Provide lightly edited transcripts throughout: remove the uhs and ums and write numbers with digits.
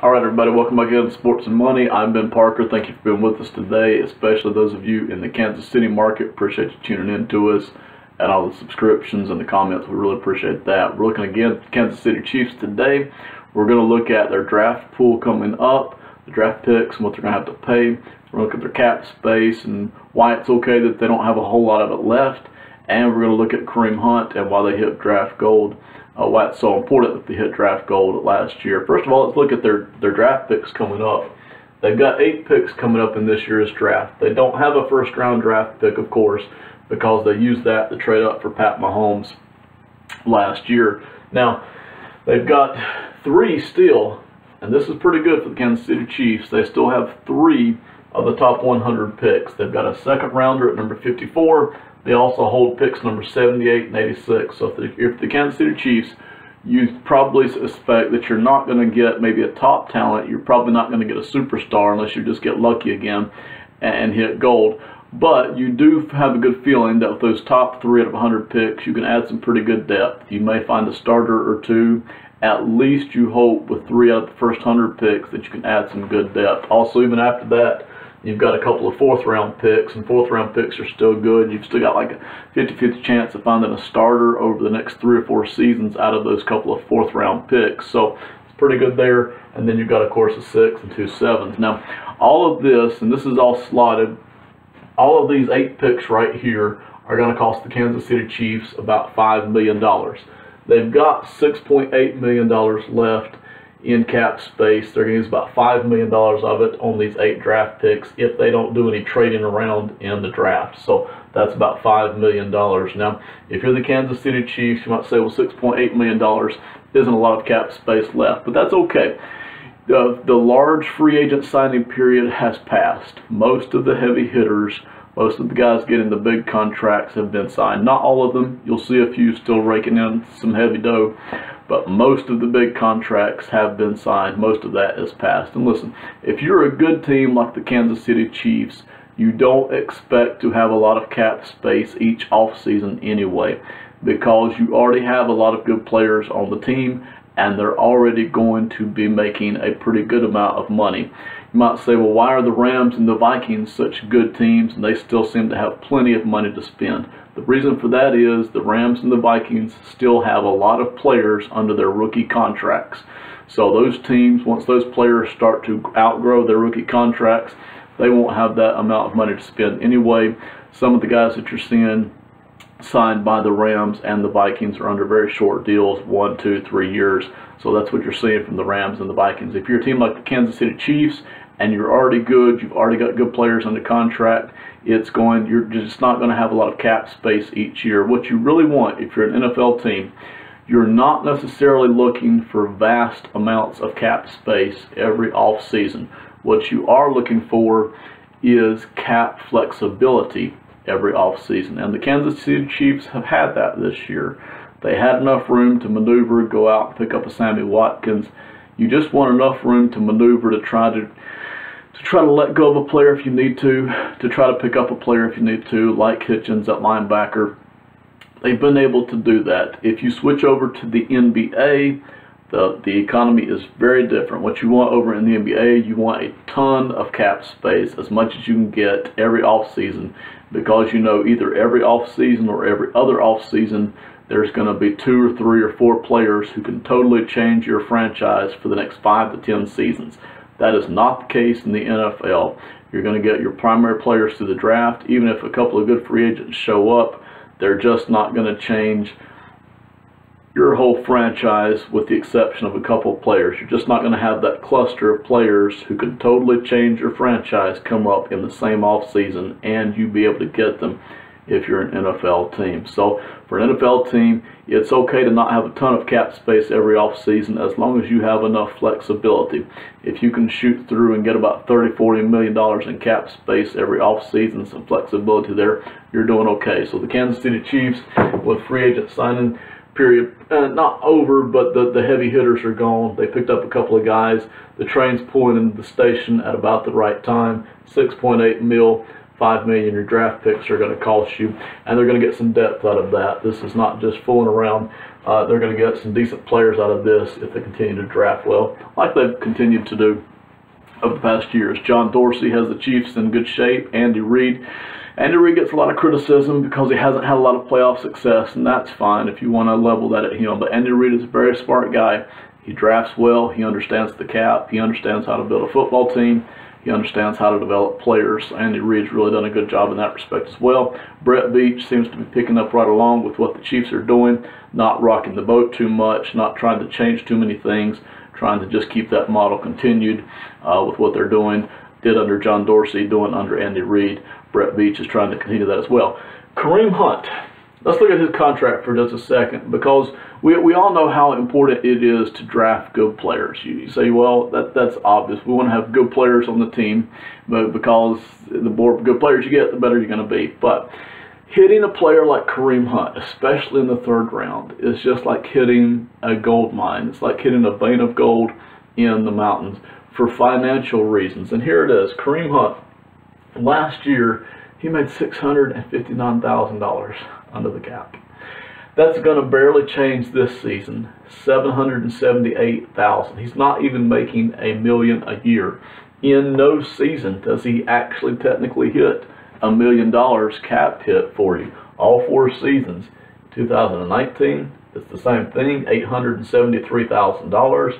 All right, everybody, welcome back again to Sports and Money. I'm Ben Parker. Thank you for being with us today, especially those of you in the Kansas City market. Appreciate you tuning in to us and all the subscriptions and the comments. We really appreciate that. We're looking again at the Kansas City Chiefs today. We're going to look at their draft pool coming up, the draft picks and what they're going to have to pay. We're going to look at their cap space and why it's okay that they don't have a whole lot of it left. And we're going to look at Kareem Hunt and why they hit draft gold. Why it's so important that they hit draft gold last year. First of all, let's look at their draft picks coming up. They've got 8 picks coming up in this year's draft. They don't have a first-round draft pick, of course, because they used that to trade up for Pat Mahomes last year. Now, they've got 3 still, and this is pretty good for the Kansas City Chiefs. They still have 3 of the top 100 picks. They've got a second-rounder at number 54. They also hold picks number 78 and 86. So if the Kansas City Chiefs, you probably suspect that you're not going to get maybe a top talent. You're probably not going to get a superstar unless you just get lucky again and hit gold. But you do have a good feeling that with those top 3 out of 100 picks, you can add some pretty good depth. You may find a starter or 2. At least you hope with 3 out of the first 100 picks that you can add some good depth. Also, even after that, you've got a couple of 4th-round picks, and 4th-round picks are still good. You've still got like a 50-50 chance of finding a starter over the next 3 or 4 seasons out of those couple of 4th-round picks. So it's pretty good there. And then you've got, of course, a 6th and 2 7s. Now, all of this, and this is all slotted, all of these 8 picks right here are going to cost the Kansas City Chiefs about $5 million. They've got $6.8 million left in cap space. They're going to use about $5 million of it on these 8 draft picks if they don't do any trading around in the draft. So that's about $5 million. Now, if you're the Kansas City Chiefs, you might say, well, $6.8 million isn't a lot of cap space left, but that's okay. The large free agent signing period has passed. Most of the heavy hitters, most of the guys getting the big contracts have been signed. Not all of them. You'll see a few still raking in some heavy dough. But most of the big contracts have been signed. Most of that is passed. And listen, if you're a good team like the Kansas City Chiefs, you don't expect to have a lot of cap space each offseason anyway, because you already have a lot of good players on the team, and they're already going to be making a pretty good amount of money. You might say, well, why are the Rams and the Vikings such good teams and they still seem to have plenty of money to spend? The reason for that is the Rams and the Vikings still have a lot of players under their rookie contracts. So those teams, once those players start to outgrow their rookie contracts, they won't have that amount of money to spend anyway. Some of the guys that you're seeing signed by the Rams and the Vikings are under very short deals, 1, 2, 3 years. So that's what you're seeing from the Rams and the Vikings. If you're a team like the Kansas City Chiefs and you're already good, you've already got good players under contract, you're just not going to have a lot of cap space each year. What you really want, if you're an NFL team, you're not necessarily looking for vast amounts of cap space every off season. What you are looking for is cap flexibility every off season, and the Kansas City Chiefs have had that this year. They had enough room to maneuver, go out and pick up a Sammy Watkins. You just want enough room to maneuver to try to let go of a player if you need to try to pick up a player if you need to, like Hitchens at linebacker. They've been able to do that. If you switch over to the NBA, the economy is very different. What you want over in the NBA, you want a ton of cap space, as much as you can get every offseason, because you know either every offseason or every other offseason there's going to be 2 or 3 or 4 players who can totally change your franchise for the next 5 to 10 seasons. That is not the case in the NFL. You're going to get your primary players through the draft. Even if a couple of good free agents show up, they're just not going to change your whole franchise with the exception of a couple of players. You're just not going to have that cluster of players who can totally change your franchise come up in the same offseason, and you be able to get them if you're an NFL team. So for an NFL team, it's okay to not have a ton of cap space every offseason as long as you have enough flexibility. If you can shoot through and get about $30–40 million in cap space every offseason, some flexibility there, you're doing okay. So the Kansas City Chiefs, with free agent signing period not over, but the heavy hitters are gone. They picked up a couple of guys. The train's pulling into the station at about the right time. 6.8 mil. $5 million your draft picks are going to cost you, and they're going to get some depth out of that. This is not just fooling around they're going to get some decent players out of this if they continue to draft well, like they've continued to do over the past years. John Dorsey has the Chiefs in good shape. Andy Reid gets a lot of criticism because he hasn't had a lot of playoff success, and that's fine if you want to level that at him. But Andy Reid is a very smart guy. He drafts well. He understands the cap. He understands how to build a football team. He understands how to develop players. Andy Reid's really done a good job in that respect as well. Brett Veach seems to be picking up right along with what the Chiefs are doing, not rocking the boat too much, not trying to change too many things, trying to just keep that model continued with what they're doing. Did under John Dorsey, doing under Andy Reid. Brett Veach is trying to continue that as well. Kareem Hunt. Let's look at his contract for just a second, because we all know how important it is to draft good players. You say, well, that's obvious. We want to have good players on the team, but because the more good players you get, the better you're going to be. But hitting a player like Kareem Hunt, especially in the third round, is just like hitting a gold mine. It's like hitting a vein of gold in the mountains for financial reasons. And here it is, Kareem Hunt. Last year, he made $659,000 under the cap. That's going to barely change this season, $778,000. He's not even making $1 million a year. In no season does he actually technically hit $1 million cap hit for you. All 4 seasons. 2019, it's the same thing, $873,000.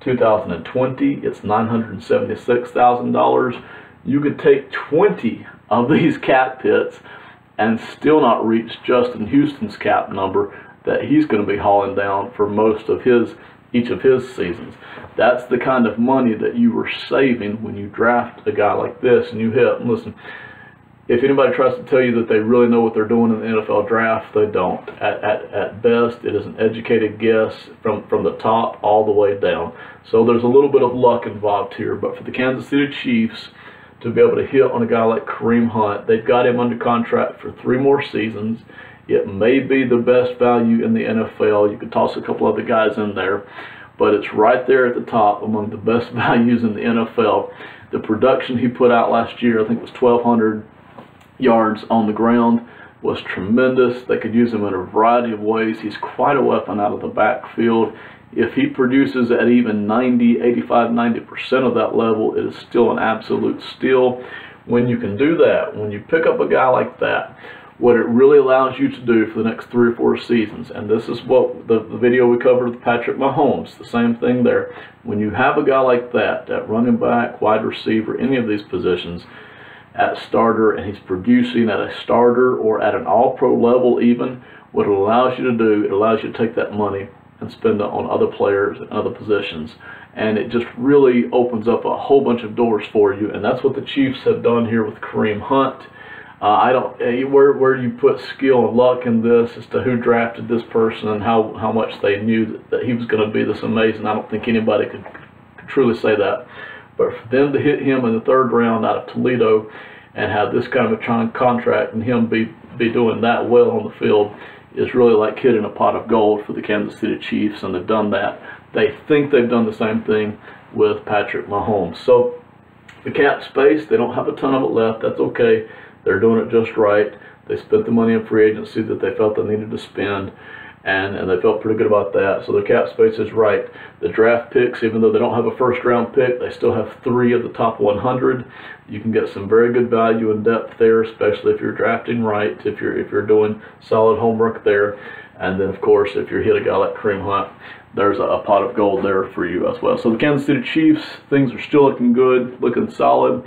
2020, it's $976,000. You could take 20 of these cap hits and still not reach Justin Houston's cap number that he's going to be hauling down for most of each of his seasons. That's the kind of money that you were saving when you draft a guy like this and you hit. And listen, if anybody tries to tell you that they really know what they're doing in the NFL draft, they don't. At best, it is an educated guess from the top all the way down. So there's a little bit of luck involved here. But for the Kansas City Chiefs to be able to hit on a guy like Kareem Hunt, they've got him under contract for 3 more seasons. It may be the best value in the NFL. You could toss a couple other guys in there, but it's right there at the top among the best values in the NFL. The production he put out last year, I think it was 1,200 yards on the ground, was tremendous. They could use him in a variety of ways. He's quite a weapon out of the backfield. If he produces at even 85-90% of that level, it is still an absolute steal. When you can do that, when you pick up a guy like that, what it really allows you to do for the next 3 or 4 seasons, and this is what the video we covered with Patrick Mahomes, the same thing there. When you have a guy like that, at running back, wide receiver, any of these positions, at starter, and he's producing at a starter or at an all-pro level even, what it allows you to do, it allows you to take that money and spend it on other players and other positions. And it just really opens up a whole bunch of doors for you. And that's what the Chiefs have done here with Kareem Hunt. Where you put skill and luck in this as to who drafted this person and how much they knew that he was going to be this amazing. I don't think anybody could truly say that. But for them to hit him in the 3rd round out of Toledo and have this kind of a contract and him be doing that well on the field is really like hitting a pot of gold for the Kansas City Chiefs, and they've done that. They think they've done the same thing with Patrick Mahomes. So the cap space, they don't have a ton of it left. That's okay. They're doing it just right. They spent the money in free agency that they felt they needed to spend, and they felt pretty good about that. So their cap space is right. The draft picks, even though they don't have a 1st round pick, they still have 3 of the top 100. You can get some very good value and depth there, especially if you're drafting right, if you're doing solid homework there. And then, of course, if you hit a guy like Kareem Hunt, there's a pot of gold there for you as well. So the Kansas City Chiefs, things are still looking good, looking solid.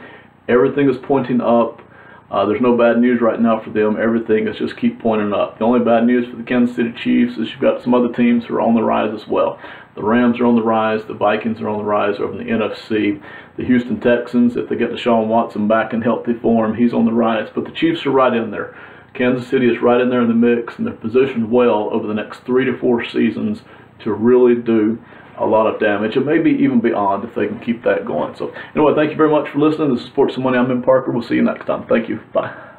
Everything is pointing up. There's no bad news right now for them. Everything is just keep pointing up. The only bad news for the Kansas City Chiefs is you've got some other teams who are on the rise as well. The Rams are on the rise. The Vikings are on the rise over in the NFC. The Houston Texans, if they get Deshaun Watson back in healthy form, he's on the rise. But the Chiefs are right in there. Kansas City is right in there in the mix, and they're positioned well over the next 3 to 4 seasons to really do a lot of damage, and maybe even beyond if they can keep that going. So anyway, thank you very much for listening. This is Sports and Money. I'm Ben Parker. We'll see you next time. Thank you. Bye.